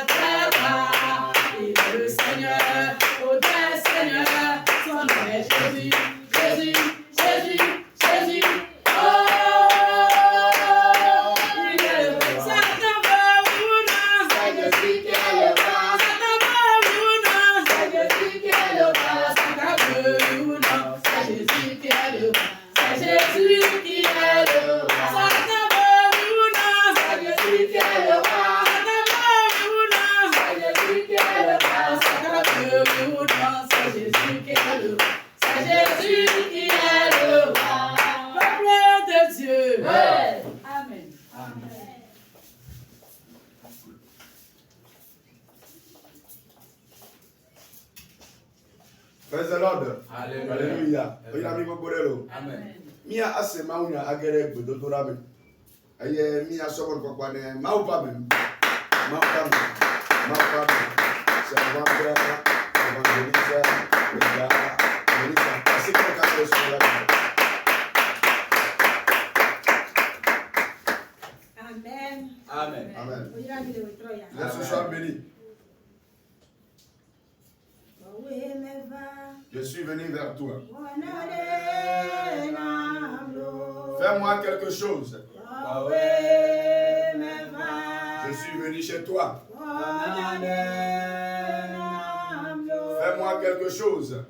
très bas. Il est le Seigneur, ô très Seigneur, son nom est Jésus, Jésus, Jésus, Jésus. Oh, il est le Satan veut ou non, c'est Jésus qui est le roi. Satan veut ou non, c'est Jésus qui est le roi. Satan veut ou non, c'est Jésus qui est le roi. C'est Jésus qui est le roi. Satan veut ou non, c'est Jésus qui est le roi. Jésus qui est le roi, peuple de Dieu. Ouais. Amen. Amen. Praise the Lord. Hallelujah. Amen. Mia asema unya agere gbodotora me. Aye mia sobon kokwane maupa me. Maupa me. Maupa me. Servante, evangelista, así que acá es Amen. Amen. Amen. Amen. Laisse sois béni. Je suis venu vers toi. Fais-moi quelque chose. Je suis venu chez toi. Fais-moi quelque chose.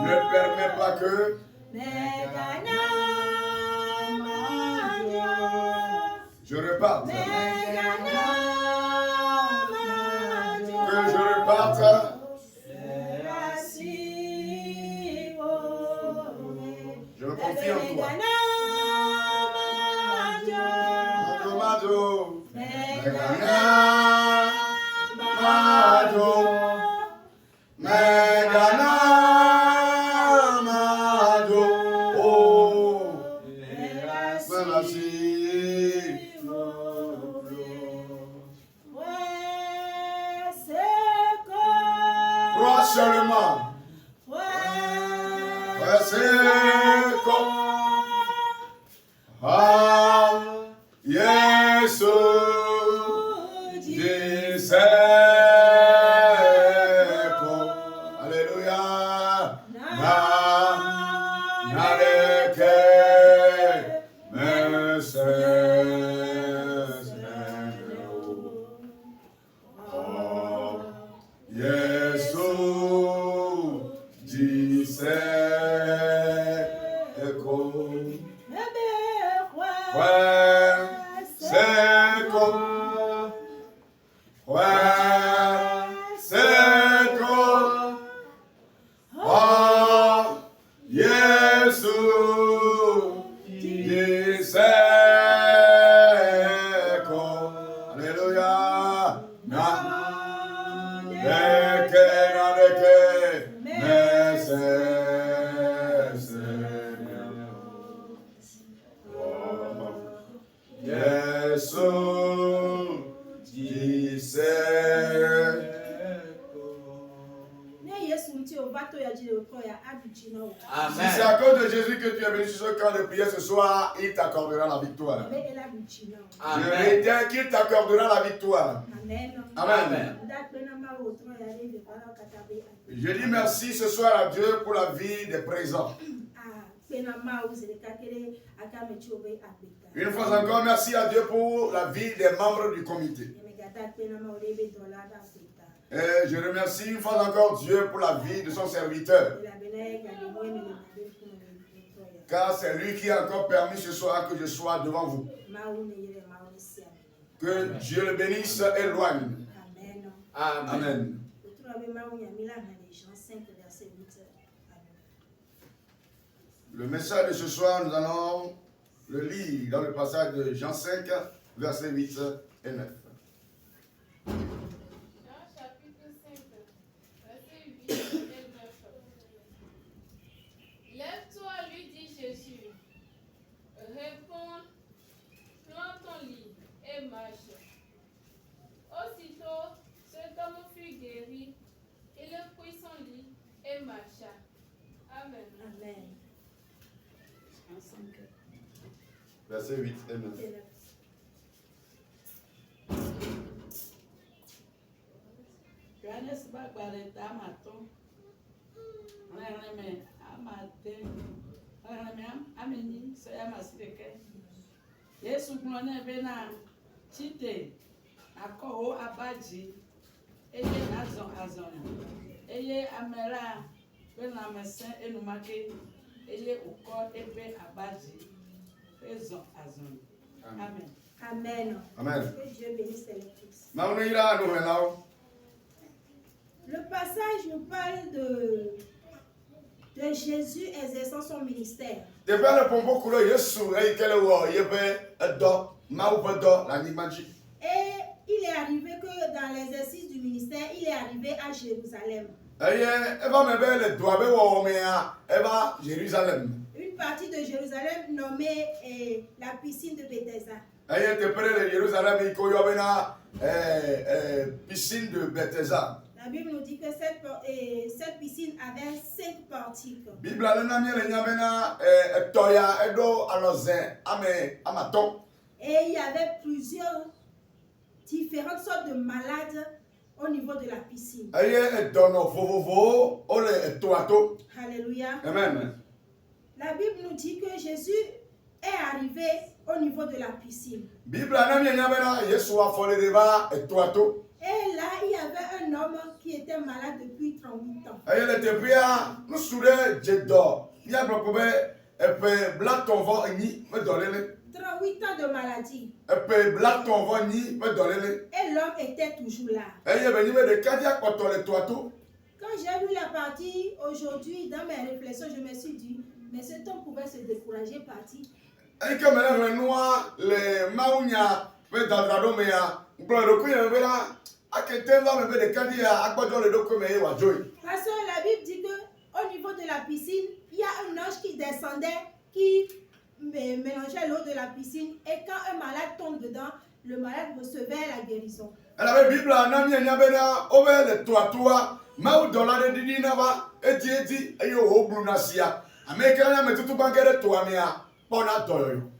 Ne permets pas que je reparte. Que je reparte. Je me confie en toi. Crois seulement. Yesu diseko. Alléluia. Nareke mesese. Yesu diseko. Si c'est à cause de Jésus que tu es venu sur ce camp de prière ce soir, il t'accordera la victoire. Je vais dire qu'il t'accordera la victoire. Amen. Amen. Je dis merci ce soir à Dieu pour la vie des présents. Une fois encore, merci à Dieu pour la vie des membres du comité. Et je remercie une fois encore Dieu pour la vie de son serviteur. Car c'est lui qui a encore permis ce soir que je sois devant vous. Que Dieu le bénisse et loigne. Amen. Amen. Le message de ce soir, nous allons le lire dans le passage de Jean 5, versets 8 et 9. Lève-toi, lui dit Jésus. Réponds, prends ton lit et marche. Aussitôt, cet homme fut guéri. Il prit son lit et marcha. Amen. Amen. Verset 8 et 9. Yesu glone bena chite akọ abaji eye azon eye amera bena mesen enumake eye ukọ ebe abaji ezon azon. Amen. Amen. Amen. Que Dieu bénisse les tous. Le passage nous parle de Jésus exerçant son ministère. Et il est arrivé que dans l'exercice du ministère, il est arrivé à Jérusalem. Une partie de Jérusalem nommée la piscine de Bethesda. Piscine de Bethesda. La Bible nous dit que cette piscine avait 5 portiques. Et il y avait plusieurs différentes sortes de malades au niveau de la piscine. Alléluia. Amen. La Bible nous dit que Jésus est arrivé au niveau de la piscine. Et là, il y avait un homme qui était malade depuis 38 ans. 38 ans de maladie. Et l'homme était toujours là. Quand j'ai lu la partie aujourd'hui, dans mes réflexions, je me suis dit, mais cet homme pouvait se décourager, partir. Parce que la Bible dit qu'au niveau de la piscine, il y a un ange qui descendait, qui mélangeait l'eau de la piscine. Et quand un malade tombe dedans, le malade recevait la guérison.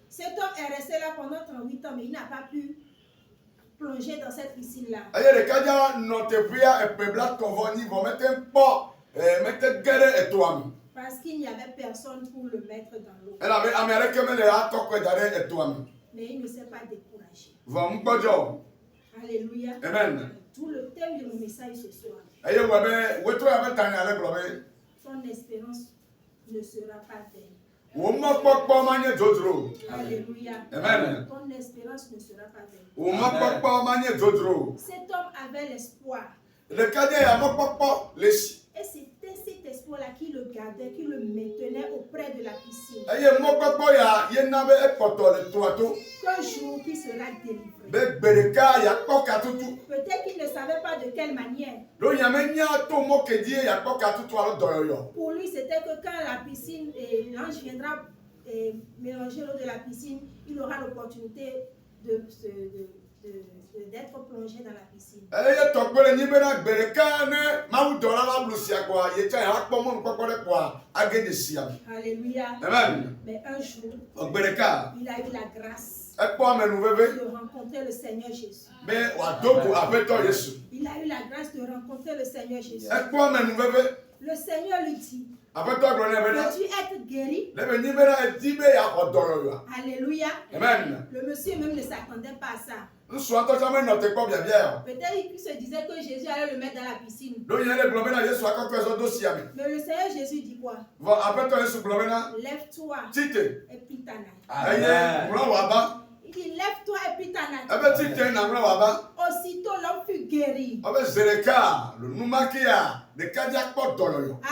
Cet homme est resté là pendant 38 ans, mais il n'a pas pu plonger dans cette piscine-là. Parce qu'il n'y avait personne pour le mettre dans l'eau. Mais il ne s'est pas découragé. Alléluia. Amen. Tout le thème de mon message ce soir. Son espérance ne sera pas vaine. Alléluia. Amen. Ton espérance ne sera pas vaine. Cet homme avait l'espoir. Et c'était cet espoir-là qui le gardait, qui le maintenait auprès de la piscine. Qu'un jour il sera délivré. Peut-être qu'il ne savait pas de quelle manière. Pour lui, c'était que quand la piscine et l'ange viendra mélanger l'eau de la piscine, il aura l'opportunité d'être plongé dans la piscine. Alléluia. Amen. Mais un jour, il a eu la grâce de rencontrer le Seigneur Jésus. Il a eu la grâce de rencontrer le Seigneur Jésus. Le Seigneur lui dit, veux-tu être guéri? Alléluia. Amen. Le monsieur même ne s'attendait pas à ça. Peut-être qu'il se disait que Jésus allait le mettre dans la piscine. Mais le Seigneur Jésus dit quoi? Lève-toi et plie ta natte. Il dit lève-toi et plie ta natte. Aussitôt l'homme fut guéri.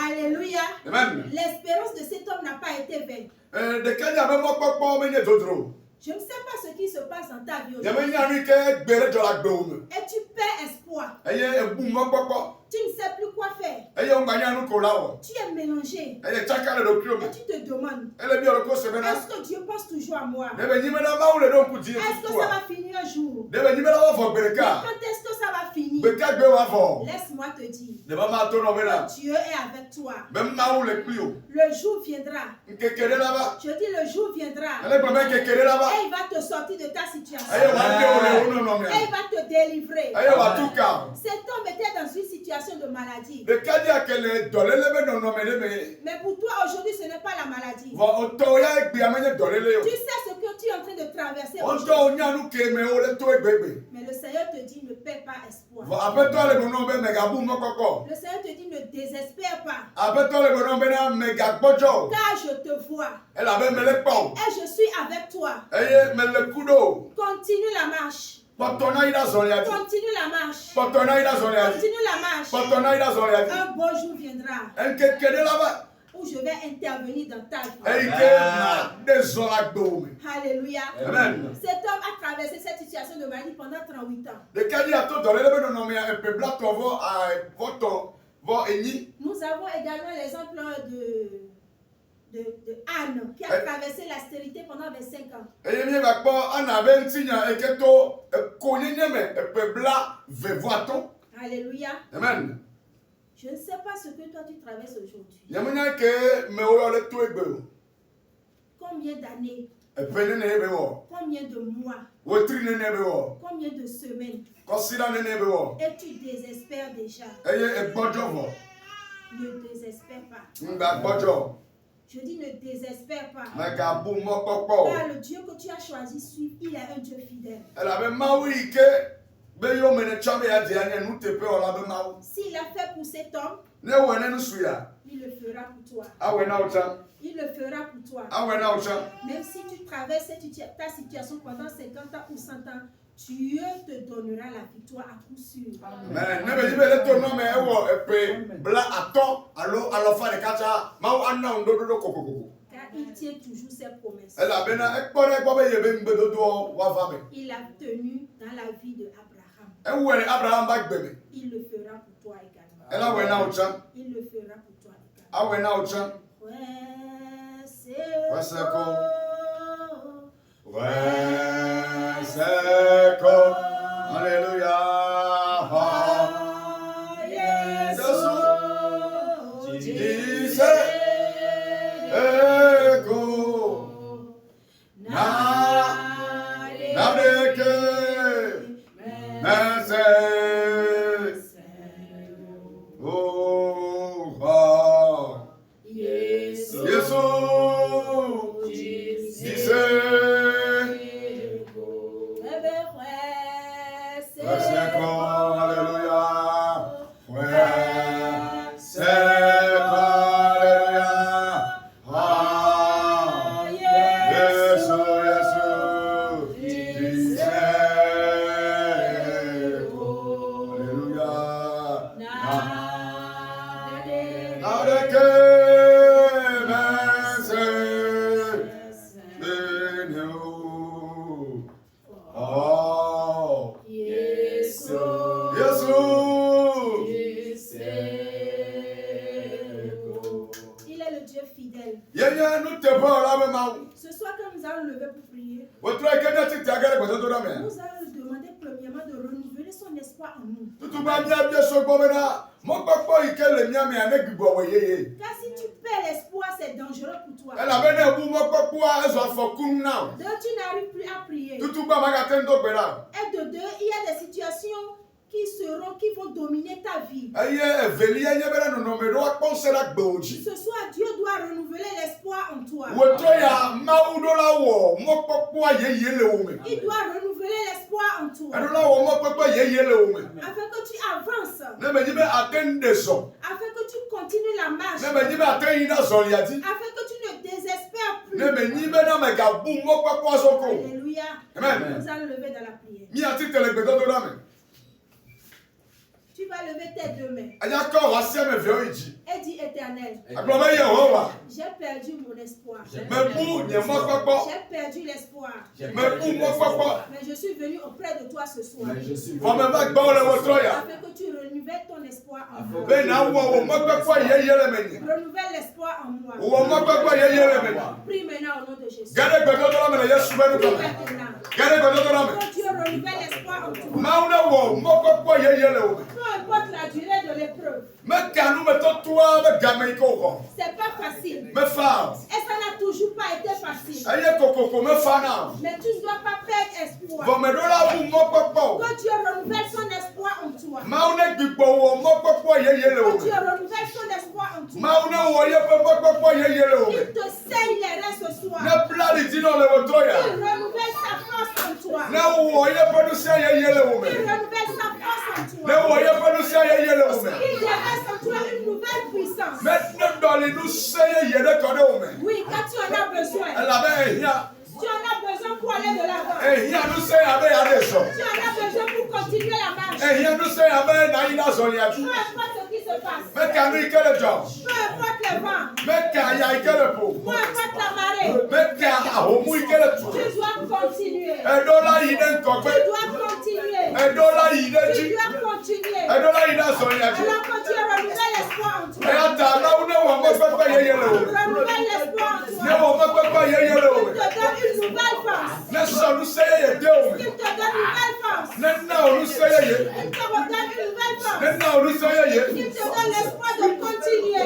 Alléluia. L'espérance de cet homme n'a pas été vaine. Je ne sais pas ce qui se passe dans ta vie aujourd'hui. Et tu perds espoir. Tu ne sais plus quoi faire. Tu es mélangé. Et tu te demandes, est-ce que Dieu pense toujours à moi? Est-ce que ça va finir un jour? Mais quand est-ce que ça va finir? Laisse-moi te dire, Dieu est avec toi. Le jour viendra. Je dis le jour viendra. Et il va te sortir de ta situation. Et il va te délivrer. Cet homme était dans une situation de maladie. Mais pour toi aujourd'hui, ce n'est pas la maladie. Tu sais ce que tu es en train de traverser mais le Seigneur te dit ne perds pas espoir. Le Seigneur te dit ne désespère pas. Car je te vois. Et je suis avec toi. Continue la marche. Continue la marche. Continue la marche. Un beau jour viendra où je vais intervenir dans ta vie. Alléluia. Amen. Cet homme a traversé cette situation de maladie pendant 38 ans. Nous avons également l'exemple de Anne qui a traversé la stérilité pendant 25 ans. Alléluia. Amen. Je ne sais pas ce que toi tu traverses aujourd'hui. Combien d'années? Combien de mois? Combien de semaines? Et tu désespères déjà. Ne désespère pas. Je dis ne désespère pas. Car le Dieu que tu as choisi suivre, il est un Dieu fidèle. S'il a fait pour cet homme, il le fera pour toi. Il le fera pour toi. Même si tu traverses ta situation pendant 50 ans ou 100 ans, Dieu te donnera la victoire à coup sûr. Amen. Car il tient toujours ses promesses. Il a tenu dans la vie de Abraham. Il le fera pour toi également. Il le fera pour toi également. Alléluia. Ce soir, quand nous allons lever pour prier, nous allons demander premièrement de renouveler son espoir en nous. Car si tu perds l'espoir, c'est dangereux pour toi. Donc tu n'arrives plus à prier. Et de deux, il y a des situations qui vont dominer ta vie. Ce soir, Dieu doit renouveler l'espoir en toi. Il doit renouveler l'espoir en toi. Afin que tu avances. Afin que tu continues la marche. Afin que tu ne désespères plus. Alléluia. Amen. Nous allons lever dans la prière. Tu vas lever tes deux mains. Et dis Éternel, j'ai perdu mon espoir. J'ai perdu l'espoir. Mais je suis venu auprès de toi ce soir. Afin que tu renouvelles ton espoir en moi. Renouvelle l'espoir en moi. Prie maintenant au nom de Jésus. Prie maintenant. Que Dieu renouvelle l'espoir en toi. Peu importe la durée de l'épreuve. C'est pas facile. Et ça n'a toujours pas été facile. Mais tu ne dois pas perdre espoir. Que Dieu renouvelle son espoir en toi. tu renouvelles son espoir en toi. Il te saigne les reins ce soir. Il renouvelle sa force en toi. Il renouvelle sa force en toi. Il déverse en toi une nouvelle puissance. Oui, quand tu en as besoin. Tu en as besoin pour aller de l'avant. Tu en as besoin pour continuer la marche. Peu importe ce qui se passe. Peu importe le vent. Peu importe la marée. Tu dois continuer. Tu dois continuer. Alors quand tu renouvelles l'espoir en toi. Renouvelle l'espoir en toi. Il te donne une nouvelle force. Il te donne une nouvelle force. Il te redonne une nouvelle force. Il te donne l'espoir de continuer.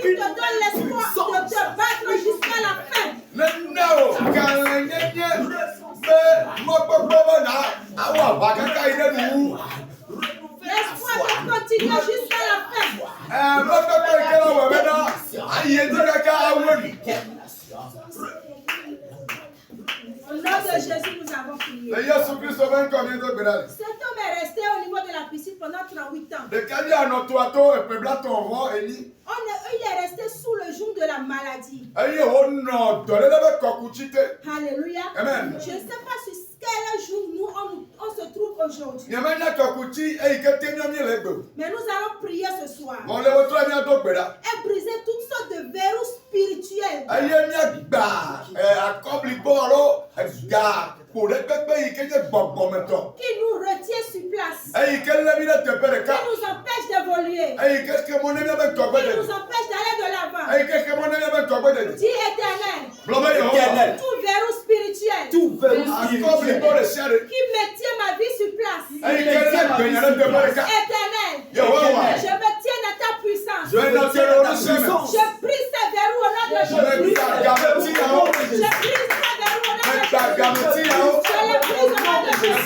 Il te donne l'espoir de te battre jusqu'à la fin. L'espoir de continuer jusqu'à la fin. Au nom de Jésus, nous avons prié. Cet homme est resté au niveau de la piscine pendant 38 ans. Il est resté sous le joug de la maladie. Alléluia. Amen. Je ne sais pas sur quel jour nous on se trouve aujourd'hui. Mais nous allons prier ce soir. Et briser toutes sortes de verrous spirituels. Qui nous retient sur place. Qui nous empêche d'évoluer. Qui nous empêche d'aller de l'avant. Dis éternel. Tout verrou spirituel. Qui me tient ma vie sur place. Éternel. Je me tiens à ta puissance. Je brise ces verrous au nom de Jésus. Je brise ces verrous au nom de Jésus.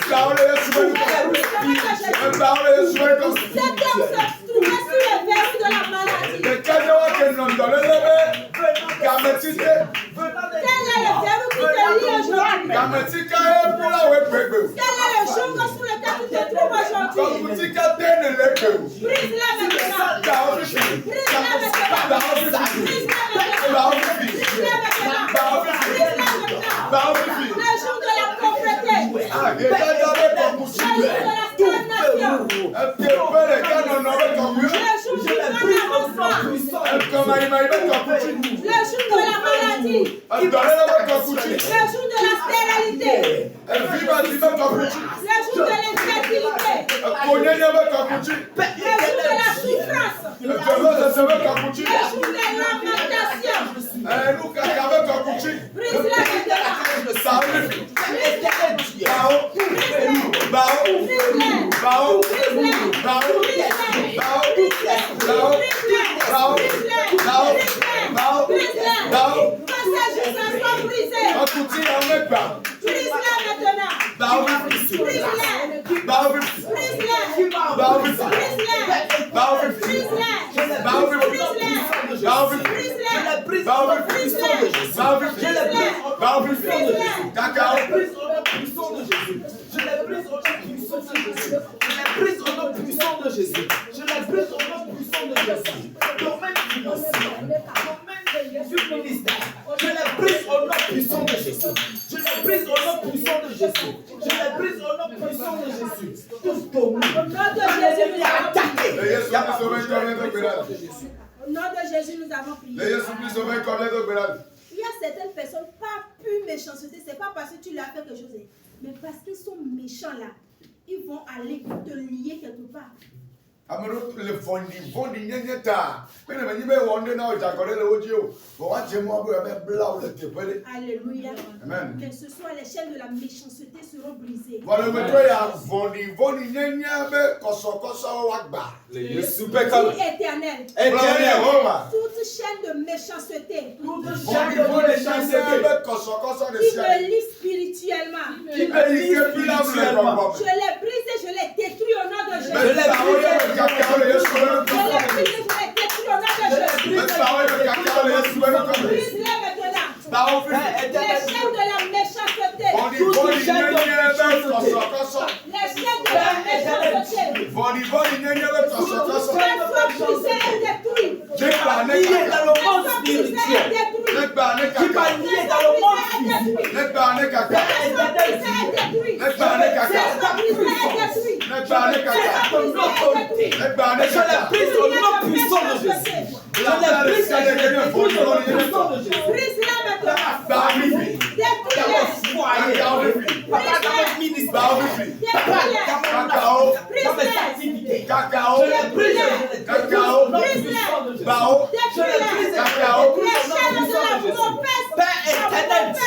Cet homme se trouvait sur le verrou de la maladie. Quel est le verrou qui te lie aujourd'hui? Quel est le jour sur lequel tu te trouves aujourd'hui? Brise-la maintenant. Brise-la maintenant. Le jour de la pauvreté. Le jour de la stagnation. Le jour du non-avancement. Le jour de la maladie. Le jour de la stérilité. Le jour de l'infertilité. Le jour de la souffrance. Le jour de lamentation. Brise-la Au nom de Jésus, nous avons prié. Il y a certaines personnes, pas plus méchanceté, c'est pas parce que tu leur as fait quelque chose, mais parce qu'ils sont méchants là. Ils vont aller te lier quelque part. Alléluia. Amen. Que ce soit les chaînes de la méchanceté seront brisées. Éternel. Toute chaîne de méchanceté. Qui me lie spirituellement. Qui me brisés, je les détruis au nom de Jésus. Je les brisés, je les détruis au nom de Jésus. Brise-les maintenant. Les chaînes de la méchanceté. Les chaînes de la méchanceté. Sois brisé et détruit. Lié dans le monde spirituel. Qui va lier dans le monde physique. Je les brise au nom puissant de Jésus. Je les brise au nom puissant de Jésus. Brise-la maintenant. Dans mon foyer, dans mon ministère, dans mes activités. Je les brise au nom puissant de Jésus. Je les brise au nom puissant de Jésus. Père éternel, toute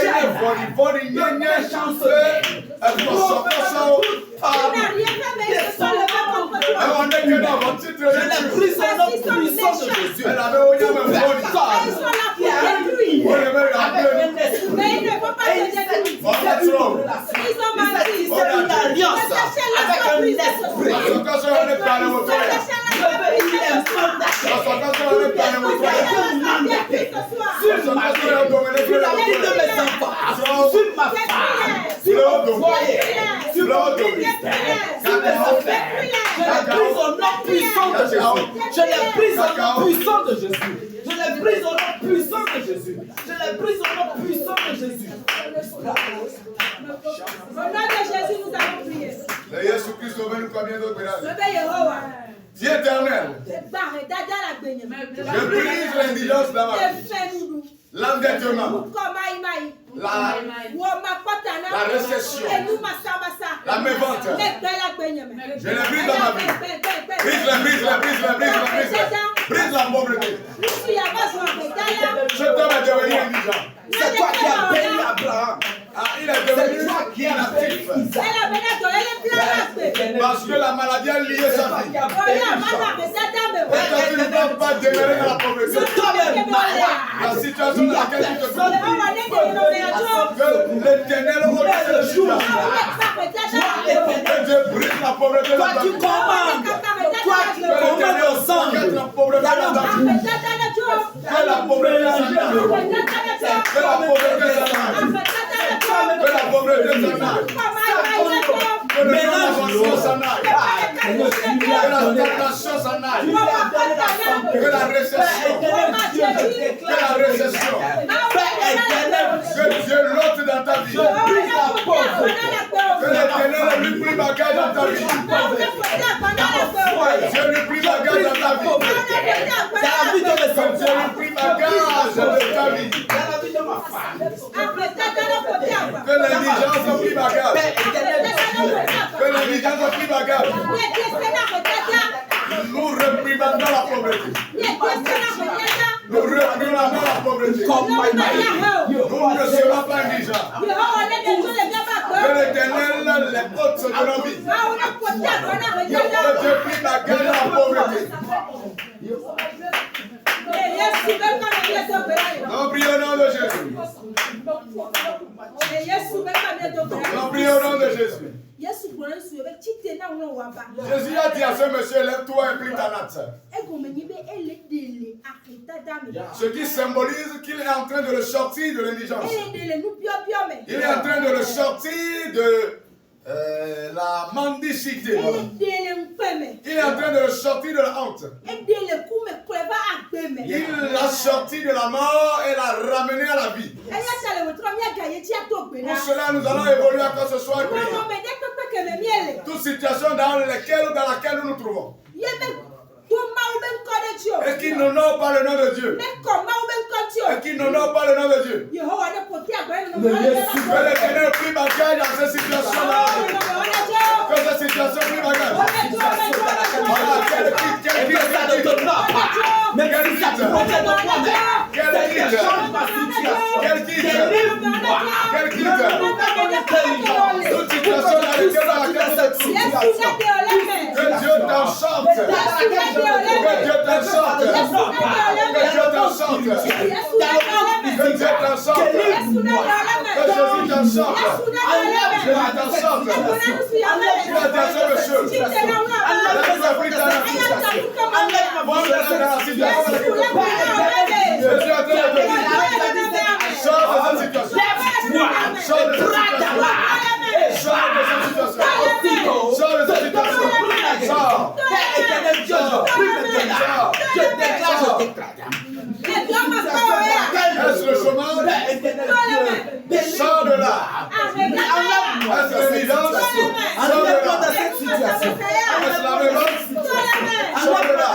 chaîne, je les brise au nom puissant de Jésus. Je les brise au nom puissant de Jésus. Je les brise au nom puissant de Jésus. Au nom de Jésus, nous allons prier. Dieu éternel, je brise l'indigence dans ma vie, l'endettement, la récession, la mévente. Je les brise dans ma vie. Brise la pauvreté. Je dois me devenir indigent. C'est toi qui as béni Abraham. Il est devenu inactif. Parce que la maladie a lié sa vie. Tu ne peux pas demeurer dans la pauvreté. La situation dans laquelle tu te trouves. Que l'Éternel regarde le jour. Que Dieu brise la pauvreté dans ta vie. Toi qui commandes aux anges. Que la pauvreté dans ta vie. Que la pauvreté s'en aille. Que la pauvreté s'en aille. Que la pauvreté s'en aille. Que le non-avancement s'en aille. Que la stagnation s'en aille. Que la récession. Que la récession. Que Dieu l'ôte dans ta vie. Que l'Éternel lui prie bagage dans ta vie. Dieu lui prie bagage dans ta vie. Que Dieu lui prie bagage dans ta vie. Que l'indigence a pris bagage. Que l'indigence a pris bagage. Nous réprimandons la pauvreté. Nous réprimandons la pauvreté. Nous ne serons pas indigents. Que l'Éternel les ôte de nos vies. Que Dieu prie bagage dans la pauvreté. Nous prions au nom de Jésus. Nous prions au nom de Jésus. Jésus a dit à ce monsieur, lève-toi et plie ta natte. Ce qui symbolise qu'il est en train de le sortir de l'indigence. Il est en train de le sortir de la mendicité. Il est en train de le sortir de la honte. Il l'a sorti de la mort et l'a ramené à la vie. Pour cela, nous allons évoluer à que ce soit prié. Toute situation dans laquelle nous nous trouvons. Et qui n'honore pas le nom de Dieu. Et qui n'honore pas le nom de Dieu. Que l'Éternel prie bagage dans cette situation-là. Que cette situation prie bagage. Voilà, quel quitte. Quel quitte. Toute situation dans laquelle nous sommes. Que Dieu t'en sorte. Que Dieu t'en sorte. Que Dieu t'en sorte. Que Dieu t'en sorte. Que Jésus t'enchante. Jésus t'enchante. Est-ce le chômage? Sors de là. Est-ce le vivant? Sors de là. Est-ce la violence? Sors de là.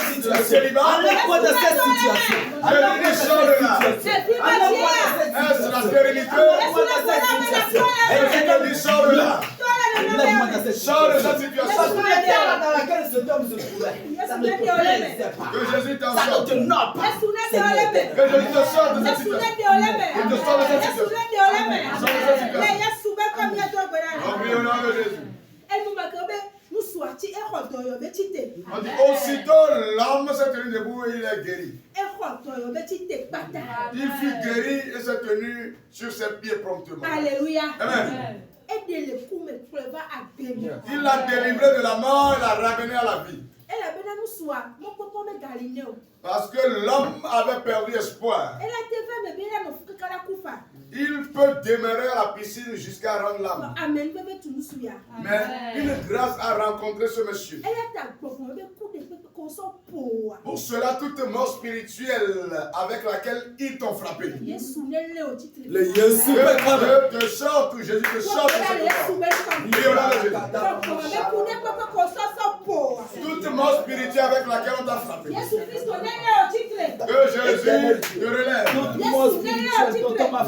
Est-ce le célibat? Je dis sors de là. Est-ce la stérilité? Je dis sors de là. Sors de cette situation. Dans laquelle cet homme se trouvait. Ça ne te plaisait pas. Que Jésus t'en Ça ne sorte. te noie pas. Que Jésus te sorte de cette situation. Il te sort de cette situation. En priant au nom de Jésus. On dit aussitôt l'homme s'est tenu debout et il est guéri. Il fut guéri et s'est tenu sur ses pieds promptement. Alléluia. Amen. Il Il l'a délivré de la mort et l'a ramené à la vie. Parce que l'homme avait perdu espoir. Il peut demeurer à la piscine jusqu'à rendre l'âme. Mais une grâce a rencontré ce monsieur. Pour cela, toute mort spirituelle avec laquelle ils t'ont frappé. Le Yesu Dieu te sorte, Jésus te sorte. Toute mort spirituelle avec laquelle on t'a frappé. Que Jésus te relève.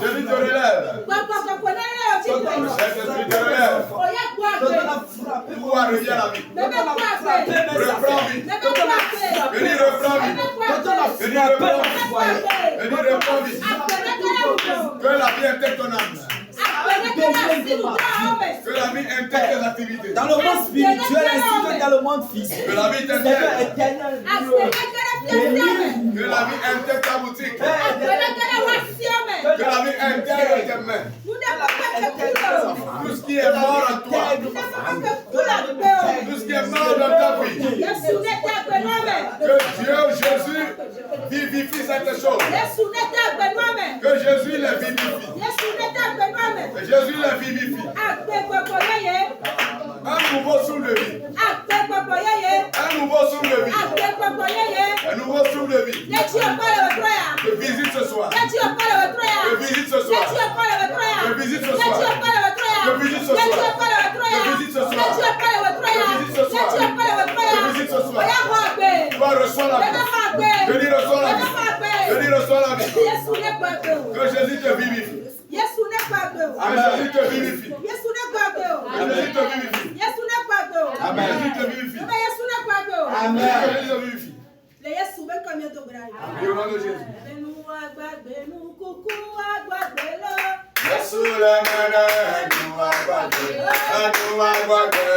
Jésus te relève. Saint-Esprit te relève. Pouvoir revient à la vie. Reprends vie. Venez reprends vie. Venez reprends vie. Venez reprends vie. Que la vie intègre ton âme. Que la vie intègre tes activités. Dans le monde spirituel ainsi que dans le monde physique. Que la vie Seigneur t'intègre. éternel, Que la vie intègre ta boutique. Que la vie intègre tes mains. Tout ce qui est mort en toi. Tout ce qui est mort dans ta vie. Que Dieu, Jésus, vivifie cette chose. Que Jésus les vivifie. Que Jésus les vivifie. Un nouveau souffle de vie. Un nouveau souffle de vie. Un nouveau souffle de vie. Je visite ce soir. Je visite ce soir. Je visite ce soir. Je visite ce soir. Je visite ce soir. Je visite ce soir. Je visite ce soir. Toi reçois la vie. Je dis reçois la vie. Je dis reçois la vie. Que Jésus te vivifie. Que Jésus te vivifie. Que Jésus te vivifie. Amen. Que Jésus te vivifie. Amen. Que Jésus te vivifie. Amen. Au nom de Jésus. Yesu le mene nu agbade, nu agbade,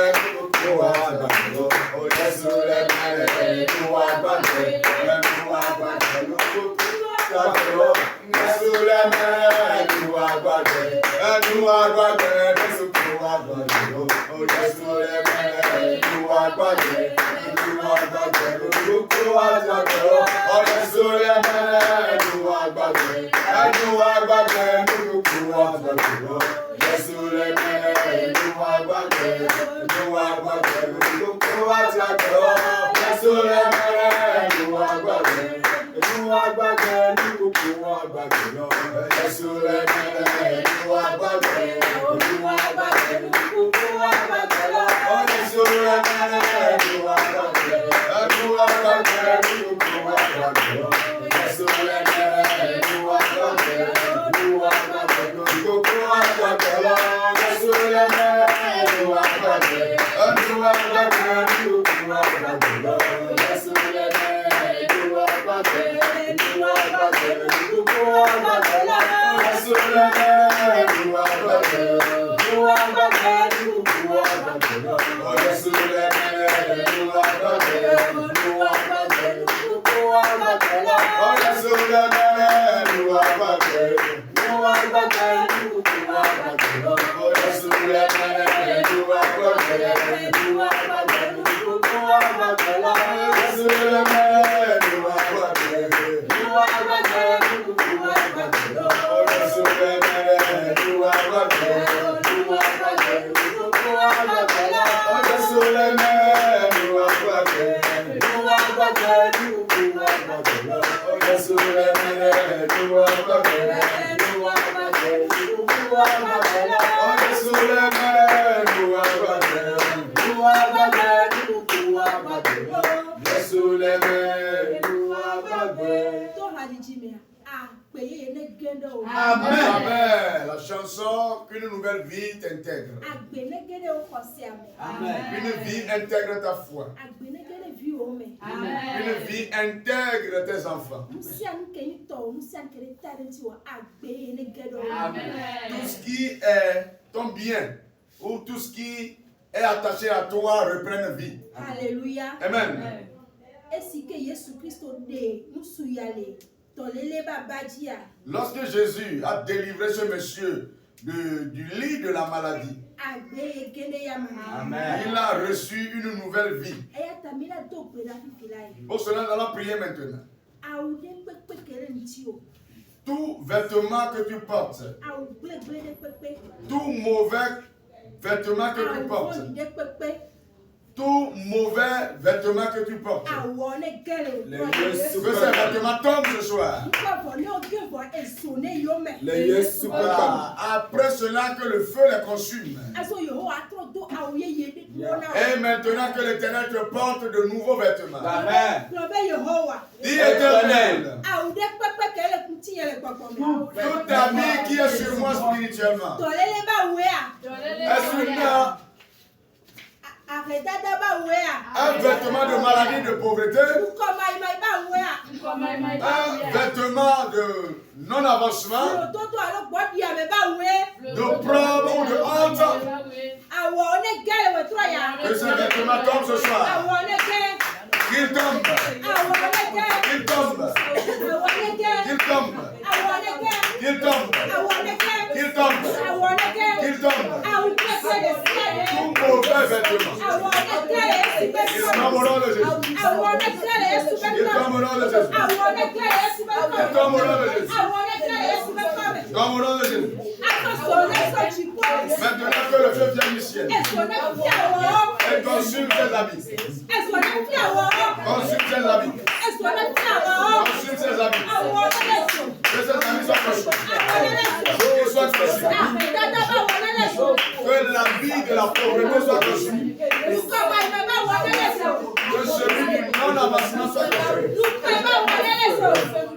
nu agbade. O Yesu le mene nu agbade, nu agbade, nu agbade. Yesu le mene nu agbade, nu agbade, nu agbade. O Yesu le mene nu agbade, nu agbade, nu agbade. O Yesu le mene nu agbade, nu agbade, nu Yesu le mene nu agbade, nu agbade, nu agbade. Yesu le mene nu agbade, nu agbade, nu agbade. Yesu le mene nu agbade, nu agbade, nu agbade. Oh Yesu le mene nu agbade, nu agbade, nu agbade. Yesu le mene nu agbade, nu agbade. Yesu Amen. La chanson qu'une nouvelle vie t'intègre. Amen. Une vie intègre ta foi. Une vie intègre tes enfants. Tout ce qui est ton bien ou tout ce qui est attaché à toi reprenne vie. Alléluia. Amen. Lorsque Jésus a délivré ce monsieur du lit de la maladie, il a reçu une nouvelle vie. Pour cela, nous allons prier maintenant. Tout vêtement que tu portes, tout mauvais vêtement que tu portes, tout mauvais vêtement que tu portes, que ces vêtements tombent ce soir. Après cela, que le feu les consume. Et maintenant que l'Éternel te porte de nouveaux vêtements. Amen. Dis Éternel, tout ami qui est sur moi spirituellement, est-ce un vêtement de maladie, de pauvreté, un vêtement de non-avancement, d'opprobre ou de honte, que ce vêtement tombe ce soir. Qu'il tombe. Qu'il tombe. Qu'il tombe. Qu'il tombe. Qu'il tombe. Qu'il tombe. Tout mauvais vêtement. Il tombe au nom de Jésus. Il tombe au nom de Jésus. Il tombe au nom de Jésus. Tombe au nom de Jésus. Maintenant que le feu vient du ciel et consume tes habits. Consume tes habits. Consume tes habits. Que ces habits soient consumés. Qu'ils soient consumés. Que la vie de la pauvreté soit consumée. Que celui du non-avancement soit consumé.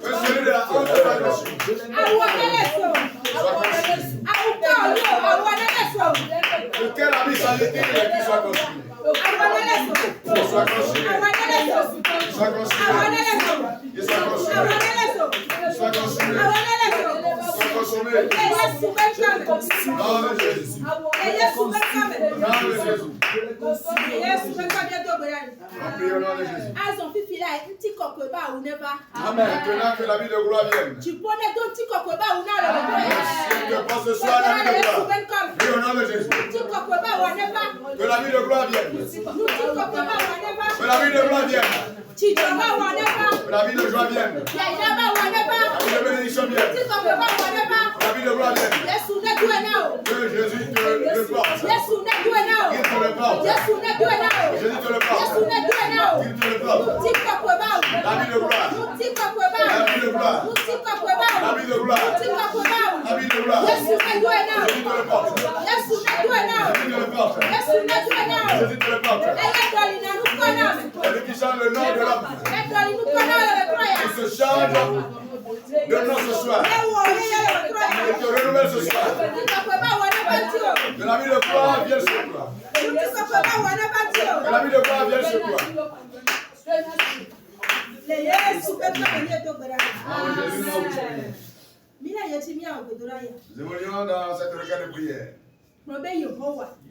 Que celui de la honte soit consumé. Que quel habit sanitaire qui soit consumé. Soit consumé. Soit consumé. Soit consumé. Soit consumé. Soit consumé. Dans le Jésus. Dans le Jésus. En priant au nom de Jésus. Amen. Maintenant que la vie de gloire vienne. Si te prends ce soir la vie de gloire. Prie au nom de Jésus. Que la vie de gloire vienne. Que la vie de gloire vienne. Que la vie de joie vienne. Que la vie de bénédiction vienne. Que la vie de gloire vienne. Que Jésus te le porte. Qu'il te le porte. Jésus te le porte. Qu'il te le porte. La vie de gloire. La vie de gloire. La vie de gloire. La vie de gloire. Jésus te le porte. Jésus te le porte. Jésus te le porte. Celui qui change le nom de l'homme. Il se change de nom ce soir. Il te renouvelle ce soir. Que la vie de gloire vienne sur toi. Que la vie de gloire vienne sur toi. Nous évoluons dans cette requête de prière.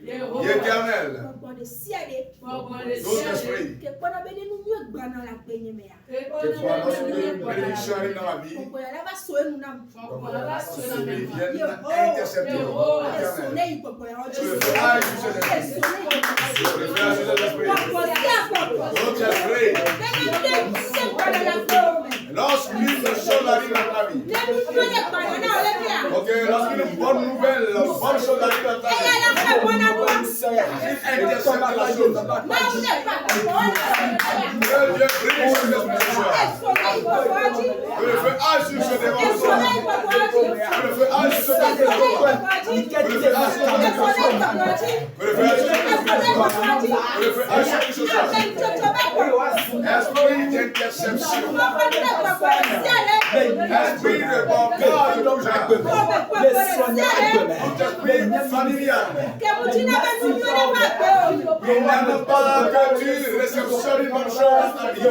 Éternel, d'autres esprits, que lorsque bénédiction arrive dans ma vie, celui vienne intercepter. Éternel, tu le feras sur ces esprits. Tu le feras sur ces esprits. D'autres esprits, lorsqu'une chose arrive dans ta vie, ok, lorsqu'une bonne nouvelle, une bonne chose arrive dans ta vie, intercepte la chose. Que Dieu brise ce que le feu agit sur ce démon. Que le feu agit sur ce démon. Que le feu agit sur ce démon. Que le feu agit sur ce démon. Que le feu agit sur ce démon. Esprit d'interception. Esprit de blocage de esprit familial. Il n'aime pas que tu réceptionnes une bonne chose dans ta vie.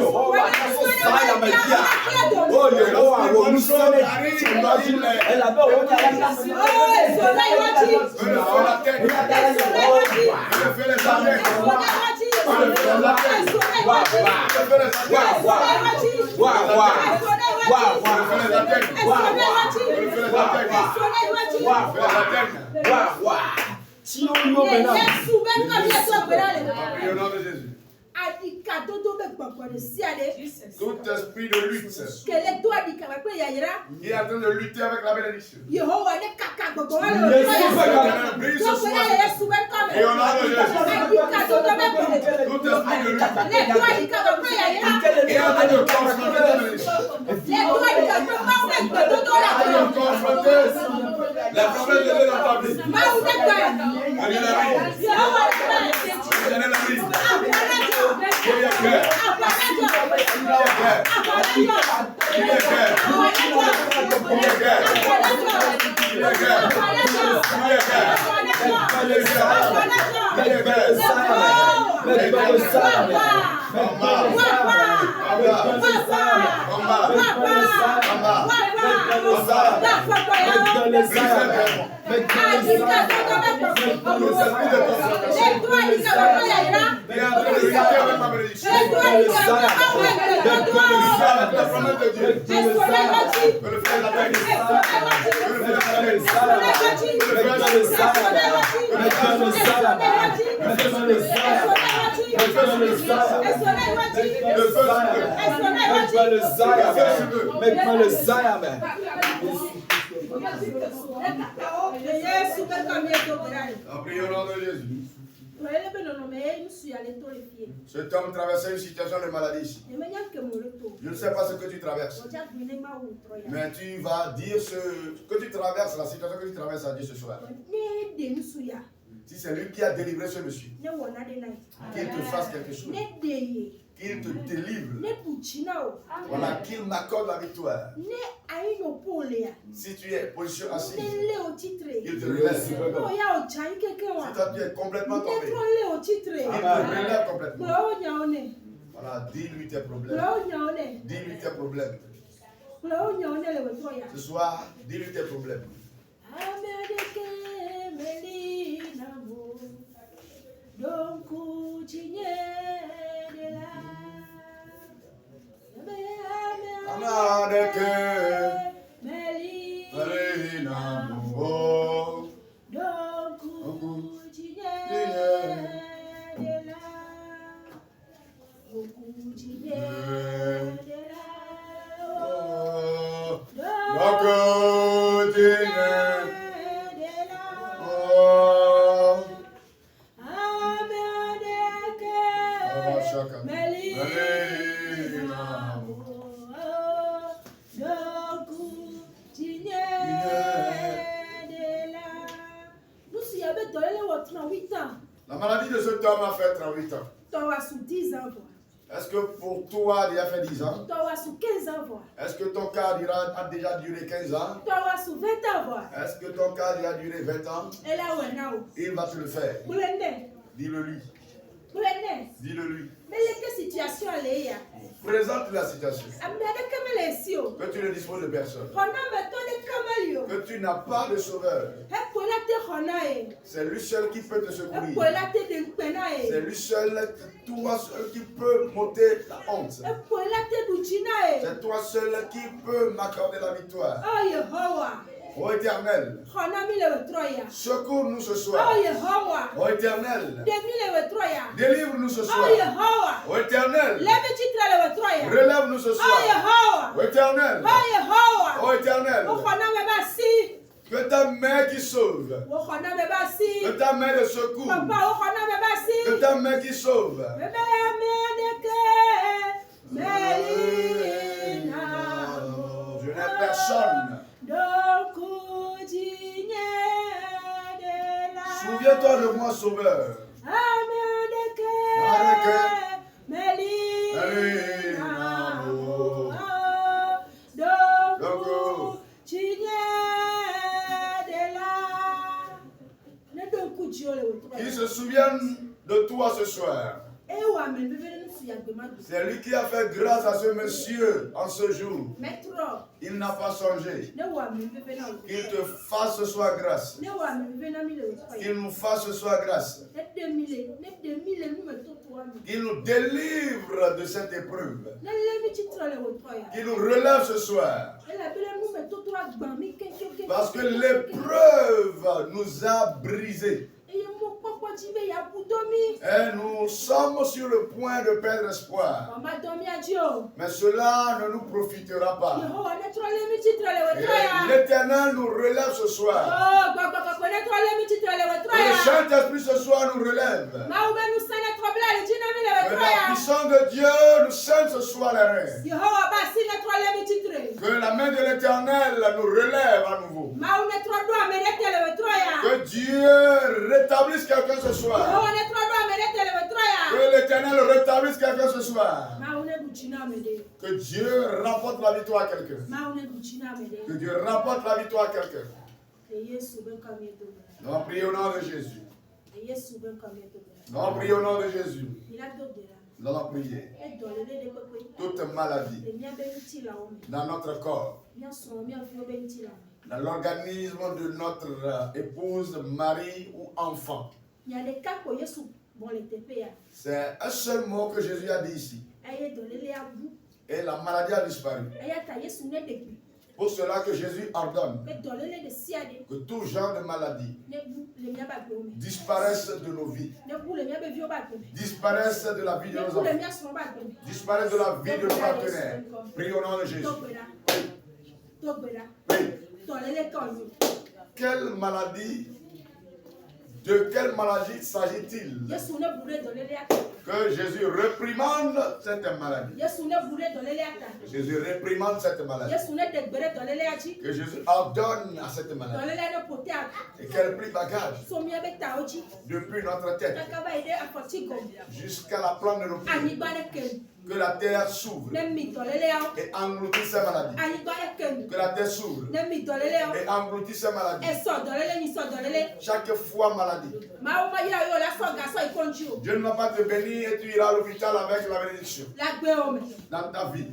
Bonne chose arrive dans une la tête. Je fais les arrêts. Tout esprit de lutte qui est en train de lutter avec la bénédiction. Et on a tout esprit de lutte qui est en train de confronter la bénédiction. La problème de dans ta vie. Cet homme traversait une situation de maladie ici. Je ne sais pas ce que tu traverses. Mais tu vas dire ce que tu traverses, la situation que tu traverses à Dieu ce soir. Si c'est lui qui a délivré ce monsieur, qu'il te fasse quelque chose, qu'il te délivre, voilà, qu'il m'accorde la victoire. Si tu es position assise, il te relève. Si toi tu es complètement tombé, il te relève complètement. Voilà, dis-lui tes problèmes. Dis-lui tes problèmes. Ce soir, dis-lui tes problèmes. La maladie de cet homme a fait 38 ans. Est-ce que pour toi, il a fait 10 ans? Est-ce que ton cas a déjà duré 15 ans? Est-ce que ton cas a duré 20 ans? Il va te le faire. Dis-le lui. Dis-le lui. Présente la situation. Que tu ne disposes de personne. Que tu n'as pas de sauveur. C'est lui seul qui peut te secourir. C'est lui seul, toi seul qui peut m'ôter la honte. C'est toi seul qui peut m'accorder la victoire. Ô Éternel, secours-nous ce soir. Ô Éternel, délivre-nous ce soir. Ô Éternel, relève-nous ce soir. Ô Éternel, ô Éternel, Que ta main qui sauve. Que ta main de secours. Que ta main qui sauve. Je n'ai personne. Souviens-toi de moi, Sauveur. Qui se souviennent de toi ce soir. C'est lui qui a fait grâce à ce monsieur en ce jour. Il n'a pas songé. Qu'il te fasse ce soir grâce. Qu'il nous fasse ce soir grâce. Qu'il nous délivre de cette épreuve. Qu'il nous relève ce soir. Parce que l'épreuve nous a brisés. Et nous sommes sur le point de perdre espoir. Mais cela ne nous profitera pas. L'Éternel nous relève ce soir. Que le Saint-Esprit ce soir nous relève. Que la puissance de Dieu nous scène ce soir les reins. Que la main de l'Éternel nous relève à nouveau. Que Dieu rétablisse quelqu'un ce soir. Que l'Éternel rétablisse quelqu'un ce soir. Que Dieu rapporte la victoire à quelqu'un. Que Dieu rapporte la victoire à quelqu'un. Nous prions au nom de Jésus. Nous prions au nom de Jésus. Nous allons prier. Toute maladie dans notre corps, dans l'organisme de notre épouse, mari ou enfant. C'est un seul mot que Jésus a dit ici. Et la maladie a disparu. Pour cela que Jésus ordonne que tout genre de maladie disparaisse de nos vies, disparaisse de la vie de nos enfants, disparaisse de la vie de nos partenaires. Prions au nom de Jésus. Quelle maladie, de quelle maladie s'agit-il? Que Jésus réprimande cette maladie. Jésus réprimande cette maladie. Que Jésus ordonne à cette maladie. Et qu'elle plie bagage depuis notre tête jusqu'à la plante de nos pieds. Que la terre s'ouvre et engloutisse ces maladies. Que la terre s'ouvre et engloutisse ces maladies. Chaque fois maladie. Dieu ne va pas te bénir et tu iras à l'hôpital avec la bénédiction. Dans ta vie.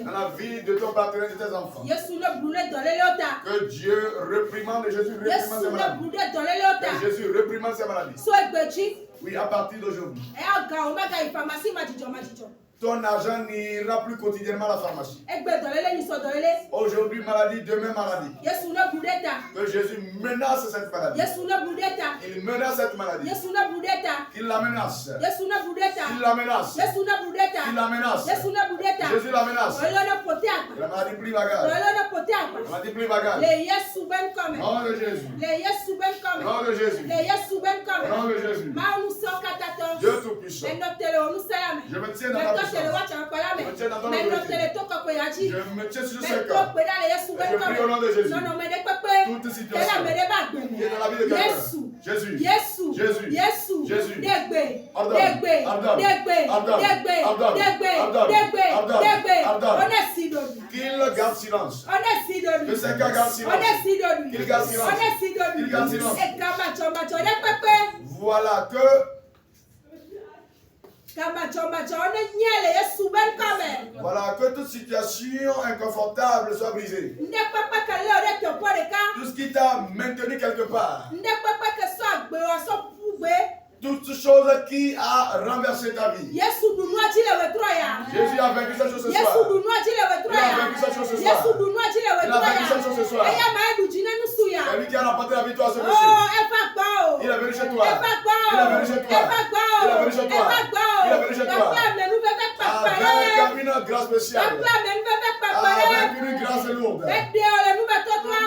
Dans la vie de ton partenaire et de tes enfants. Que Dieu réprimande et Jésus réprimande ces maladies. Que Jésus réprimande ces maladies. Oui, à partir d'aujourd'hui. Ton argent n'ira plus quotidiennement à la pharmacie. Aujourd'hui maladie, demain maladie. Que Jésus menace cette maladie. Il menace cette maladie. Il la menace. Il la menace. Il la menace. Jésus la menace. La maladie plie bagage. La maladie plie bagage. Nom de Jésus. Nom de Jésus. Nom de Jésus. Dieu tout-puissant. Je me tiens dans la puissance. Je me tiens dans ton autorité. Je me tiens sur ce corps. Et je prie au nom de Jésus. Toute situation qui est dans la vie de quelqu'un. Jésus. Jésus. Jésus. Jésus. Ordonne. Ordonne. Ordonne. Qu'il garde silence. Que ces gars gardent silence. Qu'il garde silence. Qu'il garde silence. Voilà que voilà, que toute situation inconfortable soit brisée. Tout ce qui t'a maintenu quelque part. Toute chose qui a renversé ta vie. Jésus a vaincu cette chose ce soir. Il a vaincu cette chose ce soir. Il a vaincu cette chose ce soir. C'est lui qui a remporté la victoire sur ce monsieur. Il est venu chez toi. Il est venu chez toi. Il est venu chez toi. Il est venu chez toi. Avec une grâce spéciale. Avec une grâce lourde.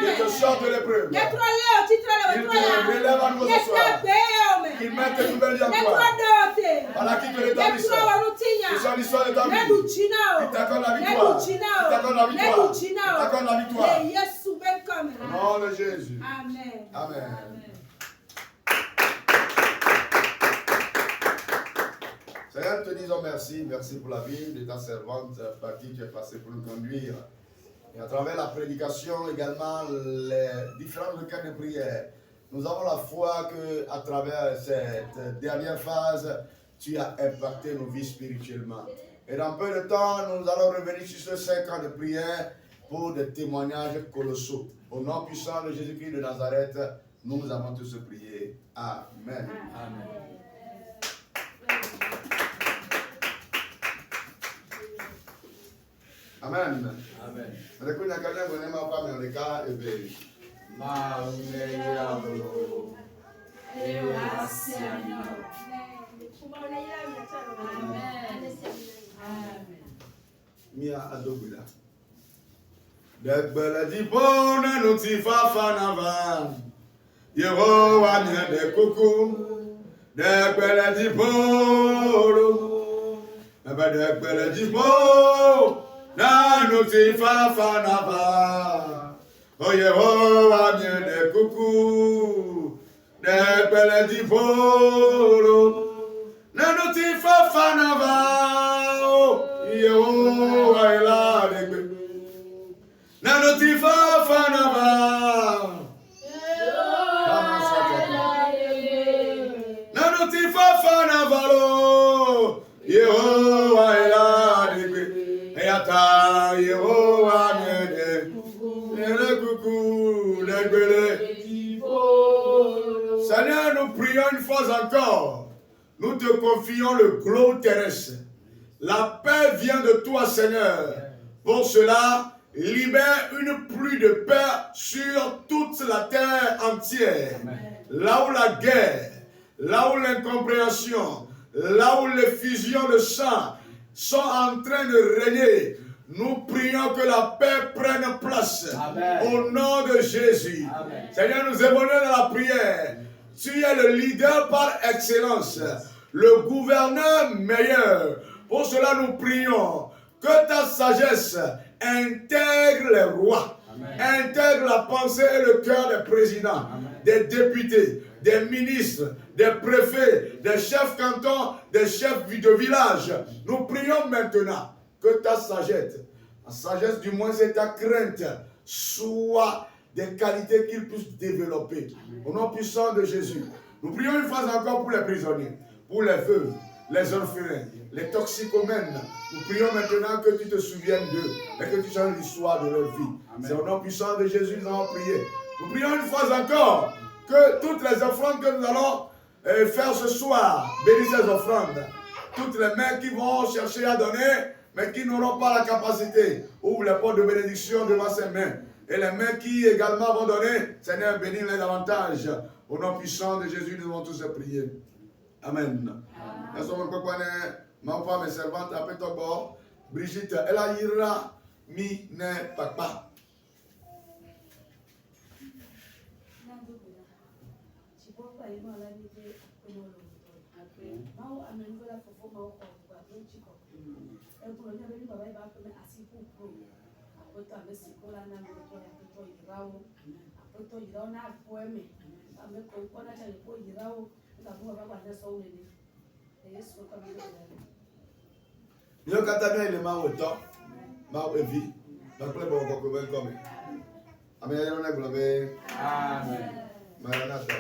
Il te sortent de l'épreuve. Qu'il te relève à nouveau ce soir. Qu'il mette une nouvelle vie en toi. Voilà qui te rétablisse. Que soit l'histoire de ta vie. Qu'il t'accorde la victoire. Qu'il t'accorde la victoire. Qu'il t'accorde la victoire. Au nom de Jésus. Amen. Amen. Seigneur, te disons merci. Merci pour la vie de ta servante par qui tu es passé pour nous conduire. Et à travers la prédication, également les différents requêtes de prière, nous avons la foi qu'à travers cette dernière phase, tu as impacté nos vies spirituellement. Et dans peu de temps, nous allons revenir sur ces 5 ans de prière pour des témoignages colossaux. Au nom puissant de Jésus-Christ de Nazareth, nous avons tous prié. Amen. Amen. Amen. Amen. Amen. Mia adobula. Degbele di bona no ti fafa na van. Yehowa ni de kuku. Degbele di boro. Degbele di bo. Na no ti fafa na van. O Yehowa ni de kuku. Degbele di boro. Na no ti fafa na van. Yehowa ila legbe. Na no ti fafa na van. Na no ti fafa na van. Yehowa ila legbe. Eyata Yehowa nede. Nede kuku legbele. Seigneur, nous prions une fois encore. Nous te confions le globe terrestre. La paix vient de toi, Seigneur. Pour cela, libère une pluie de paix sur toute la terre entière. Amen. Là où la guerre, là où l'incompréhension, là où les fusions de sang sont en train de régner, nous prions que la paix prenne place. Amen. Au nom de Jésus. Amen. Seigneur, nous évoluons dans la prière. Tu es le leader par excellence, le gouverneur meilleur. Pour cela, nous prions que ta sagesse intègre les rois, amen, intègre la pensée et le cœur des présidents, amen, des députés, des ministres, des préfets, des chefs cantons, des chefs de village. Nous prions maintenant que ta sagesse, la sagesse du moins c'est ta crainte, soit des qualités qu'ils puissent développer. Amen. Au nom puissant de Jésus, nous prions une fois encore pour les prisonniers, pour les veuves, les orphelins, les toxicomènes. Nous prions maintenant que tu te souviennes d'eux et que tu changes l'histoire de leur vie. C'est au nom puissant de Jésus que nous allons prier. Nous prions une fois encore que toutes les offrandes que nous allons faire ce soir, bénis ces offrandes. Toutes les mains qui vont chercher à donner, mais qui n'auront pas la capacité, ouvre les portes de bénédiction devant ces mains. Et les mains qui également vont donner, Seigneur, bénis-les davantage. Au nom puissant de Jésus, nous allons tous prier. Amen. Nous sommes ma femme et servante à Pétobo, Brigitte, elle a ira mi ne papa. Nous avons le mal au temps, mal au vie. Donc, le bon copain comme. Amen. Amen. Maranatha.